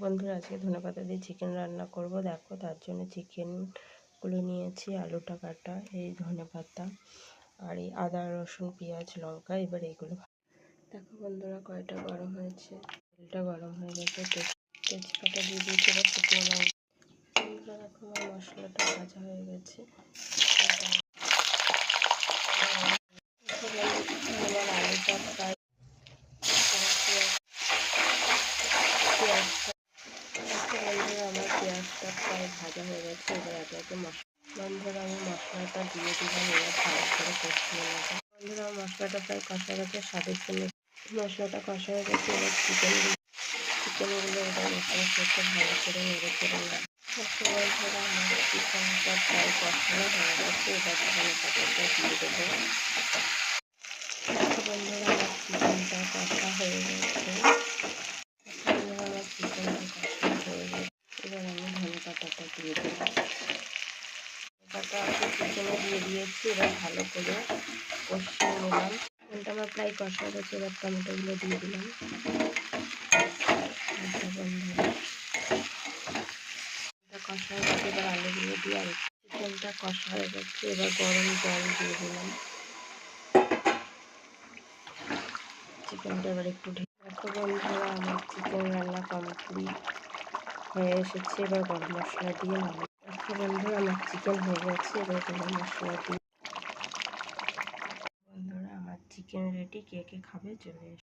বন্ধুরা, আজকে ধনেপাতা দিয়ে চিকেন রান্না করব। দেখো, তার জন্য চিকেনগুলো নিয়েছি, আলুটা কাটা, এই ধনেপাতা আর এই আদা রসুন পেঁয়াজ লঙ্কা। এবার এইগুলো দেখো বন্ধুরা, কয়টা গরম হয়েছে, তেলটা গরম হয়ে গেছে, তেজপাতা দিয়ে দিয়েছি। এবার শুকনো লঙ্কা। বন্ধুরা দেখো, আমার মশলাটা ভাজা হয়ে গেছে। এবার আলুটা ফ্রাই, বন্ধুরা আমার পেঁয়াজটা প্রায় ভাজা হয়ে গেছে। এবার একে একে বন্ধুরা আমি মশলাটা দিয়ে দিলাম। এবার ভালো করে কষিয়ে নেব। বন্ধুরা আমার মশলাটা প্রায় কষা গেছে, স্বাদের জন্য মশলাটা কষা হয়ে গেছে। এবার চিকেনগুলো এবার মশলার সাথে ভালো করে নেড়ে চেড়ে নেব। বন্ধুরা আমার চিকেনটা প্রায় কষানো হয়ে গেছে। এবার ধনেপাতাটা দিয়ে দেবো। বন্ধুরা আমার চিকেনটা কষা হয়ে গেছে। এবার আমি ধনেপাতাটা দিয়ে দেবো। ধনেপাতা চিকেনে দিয়ে দিয়েছি। এবার ভালো করে কষিয়ে নিলাম। চিকেনটা আমার প্রায় কষা গেছে। এবার টমেটোগুলো দিয়ে দিলাম। বন্ধুরা কষা হয়ে গেছে। এবার আলুগুলো দিয়ে আর চিকেনটা কষা হয়ে গেছে। এবার গরম জল দিয়ে দিলাম। চিকেনটা এবার একটু দেখো বন্ধুরা, আমার চিকেন রান্না কমপ্লিট হয়ে এসেছে। এবার গরম মশলা দিয়ে নামাই। দেখো বন্ধুরা, আমার চিকেন হয়ে গেছে। এবার গরম মশলা দিয়ে বন্ধুরা আমার চিকেন রেডি। কে কে খাবে চলে এসো।